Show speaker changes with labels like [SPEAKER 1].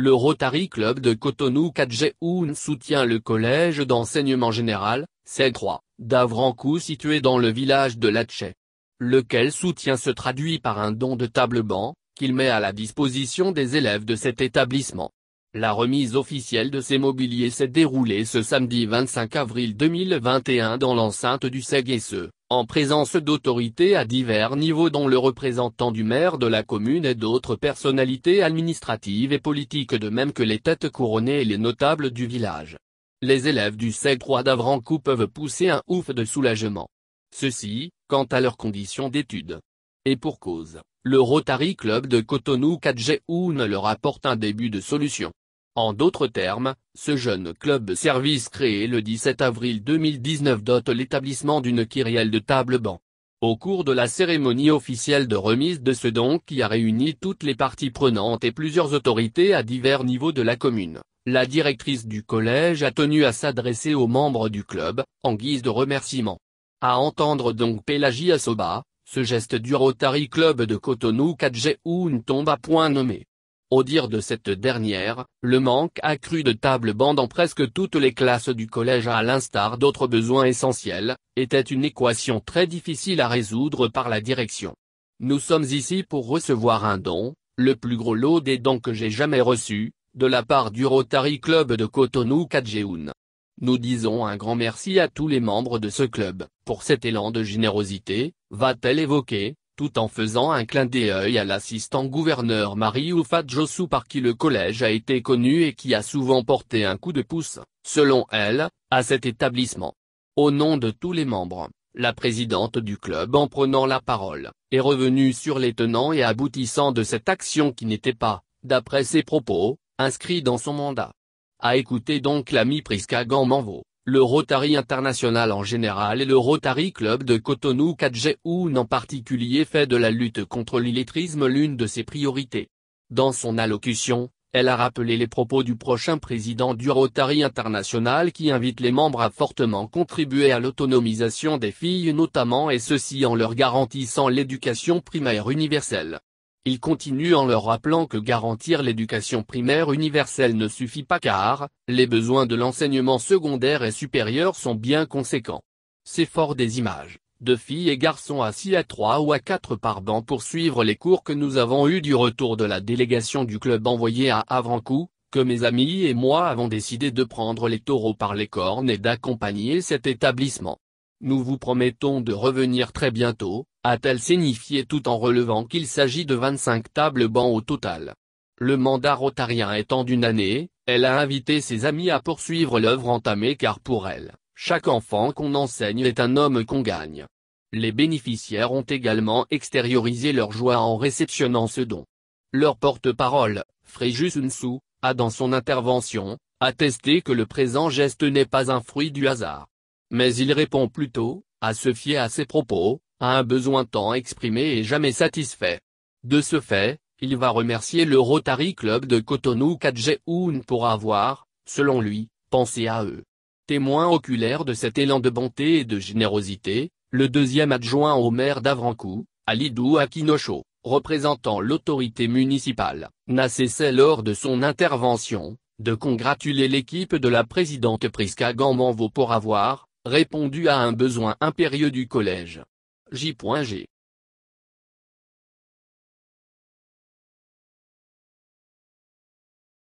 [SPEAKER 1] Le Rotary Club de Cotonou Kadjehoun soutient le collège d'enseignement général, C3, d'Avrancourt situé dans le village de Latché. Lequel soutien se traduit par un don de table-banc, qu'il met à la disposition des élèves de cet établissement. La remise officielle de ces mobiliers s'est déroulée ce samedi 25 avril 2021 dans l'enceinte du CEGESE, en présence d'autorités à divers niveaux dont le représentant du maire de la commune et d'autres personnalités administratives et politiques de même que les têtes couronnées et les notables du village. Les élèves du CEG3 d'Avrancourt peuvent pousser un ouf de soulagement. Ceci, quant à leurs conditions d'études. Et pour cause, le Rotary Club de Cotonou Kadjehoun leur apporte un début de solution. En d'autres termes, ce jeune club service créé le 17 avril 2019 dote l'établissement d'une kyrielle de table-banc. Au cours de la cérémonie officielle de remise de ce don qui a réuni toutes les parties prenantes et plusieurs autorités à divers niveaux de la commune, la directrice du collège a tenu à s'adresser aux membres du club, en guise de remerciement. À entendre donc Pélagie Assoba, ce geste du Rotary Club de Cotonou Kadjehoun tombe à point nommé. Au dire de cette dernière, le manque accru de table-banc dans presque toutes les classes du collège à l'instar d'autres besoins essentiels, était une équation très difficile à résoudre par la direction. Nous sommes ici pour recevoir un don, le plus gros lot des dons que j'ai jamais reçus, de la part du Rotary Club de Cotonou Kadjehoun. Nous disons un grand merci à tous les membres de ce club, pour cet élan de générosité, va-t-elle évoquer, tout en faisant un clin d'œil à l'assistant gouverneur Marie Oufat Jossou par qui le collège a été connu et qui a souvent porté un coup de pouce, selon elle, à cet établissement. Au nom de tous les membres, la présidente du club en prenant la parole, est revenue sur les tenants et aboutissants de cette action qui n'était pas, d'après ses propos, inscrit dans son mandat. À écouter donc l'ami Prisca Gammanvo. Le Rotary International en général et le Rotary Club de Cotonou Kadjehoun en particulier fait de la lutte contre l'illettrisme l'une de ses priorités. Dans son allocution, elle a rappelé les propos du prochain président du Rotary International qui invite les membres à fortement contribuer à l'autonomisation des filles notamment et ceci en leur garantissant l'éducation primaire universelle. Il continue en leur rappelant que garantir l'éducation primaire universelle ne suffit pas car, les besoins de l'enseignement secondaire et supérieur sont bien conséquents. C'est fort des images, de filles et garçons assis à 3 ou à 4 par banc pour suivre les cours que nous avons eus du retour de la délégation du club envoyée à Avrancourt, que mes amis et moi avons décidé de prendre les taureaux par les cornes et d'accompagner cet établissement. Nous vous promettons de revenir très bientôt, a-t-elle signifié tout en relevant qu'il s'agit de 25 tables-bancs au total. Le mandat rotarien étant d'une année, elle a invité ses amis à poursuivre l'œuvre entamée car pour elle, chaque enfant qu'on enseigne est un homme qu'on gagne. Les bénéficiaires ont également extériorisé leur joie en réceptionnant ce don. Leur porte-parole, Fréjus Nsou, a dans son intervention, attesté que le présent geste n'est pas un fruit du hasard. Mais il répond plutôt, à se fier à ses propos, à un besoin tant exprimé et jamais satisfait. De ce fait, il va remercier le Rotary Club de Cotonou Kadjehoun pour avoir, selon lui, pensé à eux. Témoin oculaire de cet élan de bonté et de générosité, le deuxième adjoint au maire d'Avrancourt, Alidou Akinocho, représentant l'autorité municipale, n'a cessé lors de son intervention, de congratuler l'équipe de la présidente Prisca Gammanvo pour avoir répondu à un besoin impérieux du collège. J.G.